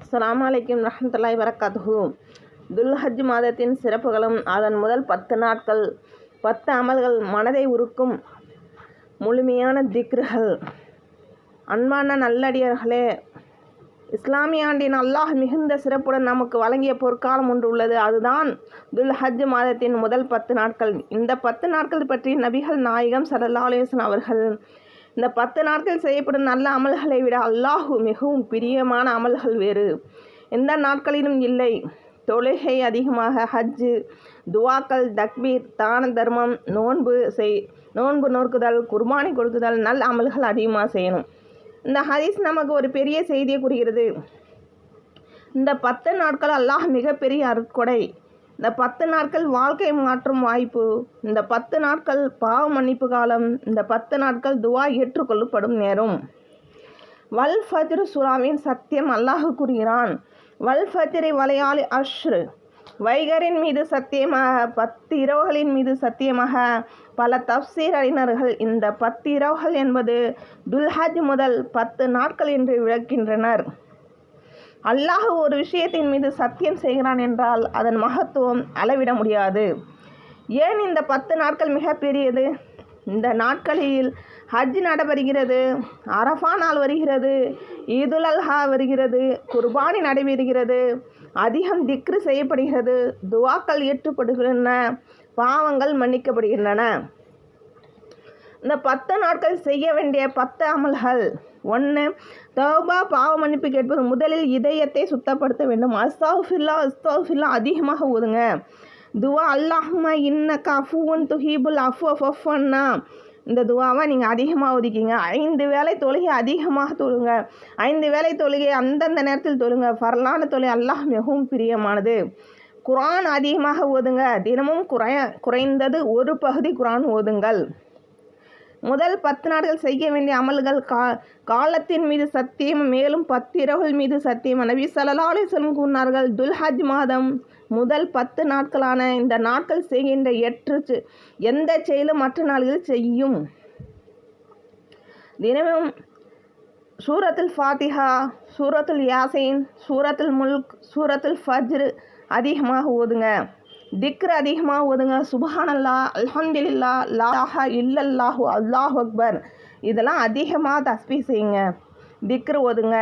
அஸ்ஸலாமு அலைக்கும் ரஹ்மத்துல்லாஹி வரகாத்துஹு. துல்ஹஜ் மாதத்தின் சிறப்புகளும் அதன் முதல் 10 நாட்கள் 10 அமல்கள் மனதை உருக்கும் முழுமையான திக்ருகள். அன்பான நல்லடியார்களே, இஸ்லாமிய ஆண்டின் அல்லாஹ் மிகுந்த சிறப்புடன் நமக்கு வழங்கிய பொற்காலம் ஒன்று உள்ளது. அதுதான் துல்ஹஜ் மாதத்தின் முதல் 10 நாட்கள். இந்த 10 நாட்கள் பற்றி நபிகள் நாயகம் ஸல்லல்லாஹு அலைஹி வஸல்லம் அவர்கள், இந்த 10 நாட்கள் செய்யப்படும் நல்ல அமல்களை விட அல்லாஹ் மிகவும் பிரியமான அமல்கள் வேறு எந்த நாட்களிலும் இல்லை. தொழுகை அதிகமாக, ஹஜ்ஜு, துவாக்கள், தக்பீர், தான தர்மம், நோன்பு நோக்குதல், குர்பானி கொடுக்குதல், நல்ல அமல்கள் அதிகமாக செய்யணும். இந்த ஹதீஸ் நமக்கு ஒரு பெரிய செய்தியை கூறுகிறது. இந்த 10 நாட்கள் அல்லாஹ் மிகப்பெரிய அருட்கொடை. இந்த 10 நாட்கள் வாழ்க்கை மாற்றும் வாய்ப்பு. இந்த 10 நாட்கள் பாவ மன்னிப்பு காலம். இந்த 10 நாட்கள் துவா ஏற்றுக்கொள்ளப்படும் நேரம். வல் ஃபஜ்ர் சூராவின் சத்தியம் அல்லாஹ் கூறுகிறான், வல் ஃபஜ்ரி வலையாளி அஷ்ரு, வைகரின் மீது சத்தியமாக, 10 இரவுகளின் மீது சத்தியமாக. பல தஃப்சீர் அறிஞர்கள் இந்த 10 இரவுகள் என்பது துல்ஹஜ் முதல் 10 நாட்கள் என்று விளக்கின்றனர். அல்லாஹ் ஒரு விஷயத்தின் மீது சத்தியம் செய்கிறான் என்றால் அதன் மகத்துவம் அளவிட முடியாது. ஏன் இந்த 10 நாட்கள் மிக பெரியது? இந்த நாட்களில் ஹஜ் நடைபெறுகிறது, அரஃபா நாள் வருகிறது, ஈதுல் அல்ஹா வருகிறது, குர்பானி நடைபெறுகிறது, அதிகம் திக்ரு செய்யப்படுகிறது, துவாக்கள் ஏற்றுப்படுகின்றன, பாவங்கள் மன்னிக்கப்படுகின்றன. இந்த 10 நாட்கள் செய்ய வேண்டிய 10 அமல்கள். 1. தௌபா, பாவ மன்னிப்பு கேட்பது. முதலில் இதயத்தை சுத்தப்படுத்த வேண்டும். அஸ்தக்ஃபிருல்லாஹ் அதிகமாக ஓதுங்க. துவா, அல்லாஹும்ம இன்னக அஃபுவுன் துஹிபுல் அஃப்வ ஃபஃபு அன்னா. இந்த துவாவை நீங்கள் அதிகமாக ஒதுக்கிங்க. 5 வேளை தொழுகை அதிகமாக தொழுங்க. 5 வேளை தொழுகை அந்தந்த நேரத்தில் தொழுங்க. ஃபர்லான தொழுகை அல்லாஹ் மிகவும் பிரியமானது. குர்ஆன் அதிகமாக ஓதுங்க. தினமும் குறைந்தது ஒரு பகுதி குர்ஆன் ஓதுங்கள். முதல் 10 நாட்கள் செய்ய வேண்டிய அமல்கள். காலத்தின் மீது சத்தியம், மேலும் 10 இரவுகள் மீது சத்தியம். நபி ஸல்லல்லாஹு அலைஹி வஸல்லம் கூறினார்கள், துல்ஹஜ் மாதம் முதல் 10 நாட்களான இந்த நாட்கள் செய்கின்ற எந்த செயலும் மற்ற நாள்களில் செய்யும். தினமும் சூரத்துல் ஃபாத்திஹா, சூரத்துல் யாசீன், சூரத்துல் முல்க், சூரத்துல் ஃபஜ்ர் அதிகமாக ஓதுங்க. திக்ர் அதிகமாக ஓதுங்க. சுப்ஹானல்லாஹ், அல்ஹம்துலில்லாஹ், லா இலாஹா இல்லல்லாஹு, அல்லாஹு அக்பர், இதெல்லாம் அதிகமாக தஸ்பீஹ் செய்யுங்க. திக்ர் ஓதுங்க.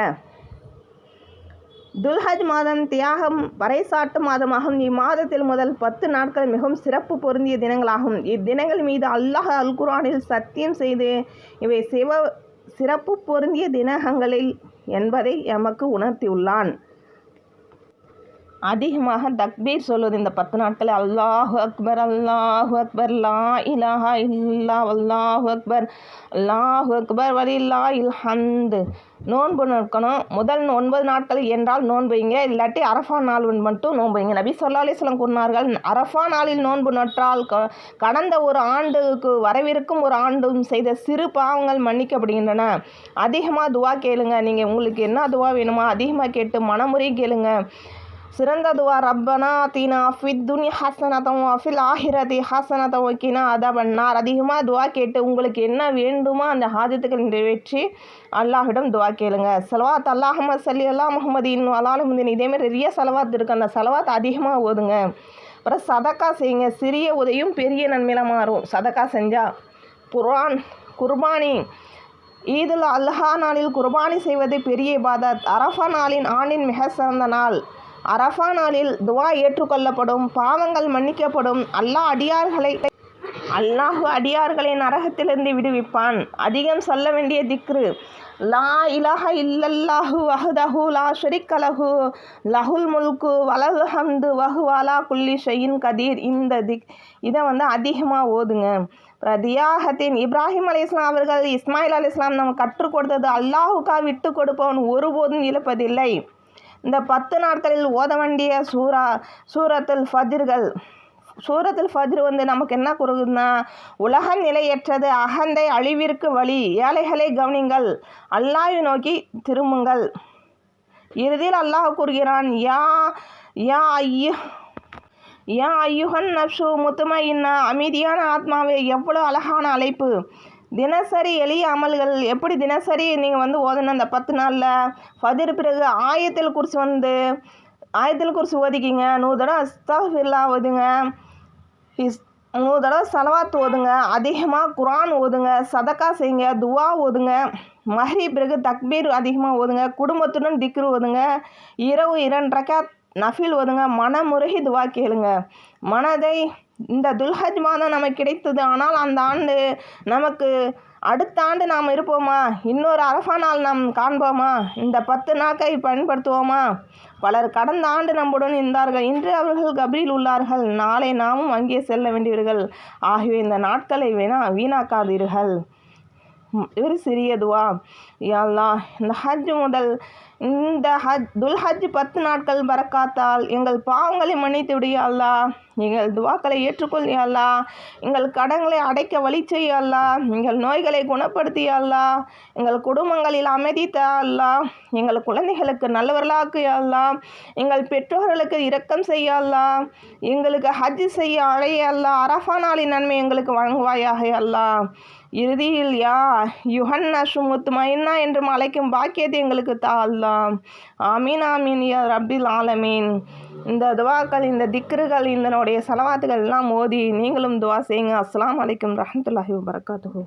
துல்ஹஜ் மாதம் தியாகம் பறைசாட்டு மாதமாகும். இம்மாதத்தில் முதல் 10 நாட்கள் மிகவும் சிறப்பு பொருந்திய தினங்களாகும். இத்தினங்கள் மீது அல்லாஹ் அல் குர்ஆனில் சத்தியம் செய்து இவை சிறப்பு பொருந்திய தினங்களில் என்பதை எமக்கு உணர்த்தியுள்ளான். அதிகமாக தக்பீர் சொல்வது. இந்த 10 நாட்கள் அல்லாஹு அக்பர், அல்லாஹு அக்பர், லா இலாஹா இல்லா, அல்லாஹு அக்பர், அல்லாஹு அக்பர், வலில்லாஹில் ஹம்து. நோன்பு நோக்கணும். முதல் 9 நாட்கள் என்றால் நோன்பு வைங்க, இல்லாட்டி அரஃபா நாள் மட்டும் நோன்பு வைங்க. நபி ஸல்லல்லாஹு அலைஹி வஸல்லம் கூறினார்கள், அரஃபா நாளில் நோன்பு நோற்றால் கடந்த ஒரு ஆண்டுக்கு வரவிருக்கும் ஒரு ஆண்டும் செய்த சிறு பாவங்கள் மன்னிக்கப்படுகின்றன. அதிகமாக துவா கேளுங்க. நீங்கள் உங்களுக்கு என்ன துவா வேணுமோ அதிகமாக கேட்டு மனமுறை கேளுங்க. சிறந்த துவா, ரப்பனா ஆத்தினா ஃபித் துன்யா ஹஸனத்தன் வ ஃபில் ஆஹிரத்தி ஹஸனத்தன் வ கினா அஸாபன்னார். அதிகமாக துவா கேட்டு உங்களுக்கு என்ன வேண்டுமோ அந்த ஹாஜத்துக்கள் நிறைவேற்றி அல்லாஹ்விடம் துவா கேளுங்க. ஸலவாத், அல்லாஹும்ம ஸல்லி அலா முஹம்மதின் வ அலா ஆலி முஹம்மதின். இதேமாதிரி நிறைய ஸலவாத் இருக்குது. அந்த ஸலவாத் அதிகமாக ஓதுங்க. அப்புறம் சதக்கா செய்யுங்க. சிறிய உதவியும் பெரிய நன்மையில மாறும் சதக்கா செஞ்சால். குர்பானி, ஈதுல் அல்ஹா நாளில் குர்பானி செய்வது பெரிய இபாதத். அரஃபா நாளின் ஆண்டின் மிக சிறந்த நாள். அரஃபா நாளில் துவா ஏற்றுக்கொள்ளப்படும், பாவங்கள் மன்னிக்கப்படும். அல்லாஹ் அடியார்களை நரகத்திலிருந்து விடுவிப்பான். அதிகம் சொல்ல வேண்டிய திக்ரு, லா இலாஹா இல்லல்லாஹு வஹ்தஹு லா ஷரீக்க லஹு லஹுல் முல்கு வலஹுல் ஹம்து வஹுவ அலா குல்லி ஷைஇன் கதீர். இதை அதிகமாக ஓதுங்க. தியாகத்தின் இப்ராஹிம் அலைஹிஸ்ஸலாம் அவர்கள் இஸ்மாயில் அலைஹிஸ்ஸலாம் நம்ம கற்றுக் கொடுத்தது, அல்லாஹுக்காக விட்டு கொடுப்பவன் ஒருபோதும் இழப்பதில்லை. இந்த 10 நாட்களில் ஓத வேண்டிய சூரத்துல் ஃபஜ்ர்கள். சூரத்துல் ஃபஜ்ர் நமக்கு என்ன கூறுகுதுன்னா, உலகம் நிலையற்றது, அகந்தை அழிவிற்கு வழி, ஏழைகளை கவனிங்கள், அல்லாஹ்வை நோக்கி திரும்புங்கள். இறுதியில் அல்லாஹ் கூறுகிறான், யா ஐயுஹன் நஃப்ஸு முத்மஇன்னா, அமைதியான ஆத்மாவே. எவ்வளோ அழகான அழைப்பு! தினசரி எளிய அமல்கள் எப்படி தினசரி நீங்கள் ஓதணும் அந்த 10 நாளில் ஃபஜ்ர் பிறகு ஆயத்தில் குர்சி ஓதிக்கிங்க, 100 தடவை அஸ்தக்ஃபிருல்லாஹ் ஓதுங்க, 100 தடவை சலவாத் ஓதுங்க, அதிகமாக குர்ஆன் ஓதுங்க, சதக்கா செய்யுங்க, துவா ஓதுங்க, மஹ்ரிப் பிறகு தக்பீர் அதிகமாக ஓதுங்க, குடும்பத்துடன் திக்ரு ஓதுங்க, இரவு 2 ரக்காத் நஃபில் ஓதுங்க, மனமுருகி துவா கேளுங்க. இந்த துல்ஹஜ் மாதம் நமக்கு கிடைத்தது, ஆனால் அந்த ஆண்டு நமக்கு அடுத்த ஆண்டு நாம் இருப்போமா? இன்னொரு அரஃபா நாள் நாம் காண்போமா? இந்த 10 நாட்களை பயன்படுத்துவோமா? பலர் கடந்த ஆண்டு நம்முடன் இருந்தார்கள், இன்று அவர்கள் கபரில் உள்ளார்கள், நாளை நாமும் அங்கே செல்ல வேண்டியவர்கள். ஆகவே இந்த நாட்களை வீணாக்காதீர்கள். ஒரு சிறிய துவா. யா அல்லாஹ், இந்த துல்ஹஜ் 10 நாட்கள் பரக்காத்தால் எங்கள் பாவங்களை மன்னித்து விடு யா அல்லாஹ். எங்கள் துவாக்களை ஏற்றுக்கொள் யா அல்லாஹ். எங்கள் கடன்களை அடைக்க வழி செய் யா அல்லாஹ். எங்கள் நோய்களை குணப்படுத்தி யா அல்லாஹ். எங்கள் குடும்பங்களில் அமைதி தா அல்லாஹ். எங்கள் குழந்தைகளுக்கு நல்லவர்களாக்கு யா அல்லாஹ். எங்கள் பெற்றோர்களுக்கு இரக்கம் செய்ய அல்லாஹ். எங்களுக்கு ஹஜ் செய்ய அழைய அல்லாஹ். அரஃபா நாளின் நன்மை எங்களுக்கு வழங்குவாயாக யா அல்லாஹ். இறுதியில் யா யுஹன்னஷு முத்மயின்னா என்றும் அழைக்கும் பாக்கியத்தை எங்களுக்கு தா அல்லாஹ். ஆமீன் ஆமீன் யா ரப்பில் ஆலமீன். இந்த துவாக்கள், இந்த திக்ருகள், இதனுடைய சலவாத்துகள் எல்லாம் ஓதி நீங்களும் துவா செய்யுங்க. அஸ்ஸலாமு அலைக்கும் ரஹ்மத்துல்லாஹி வபரகாத்துஹு.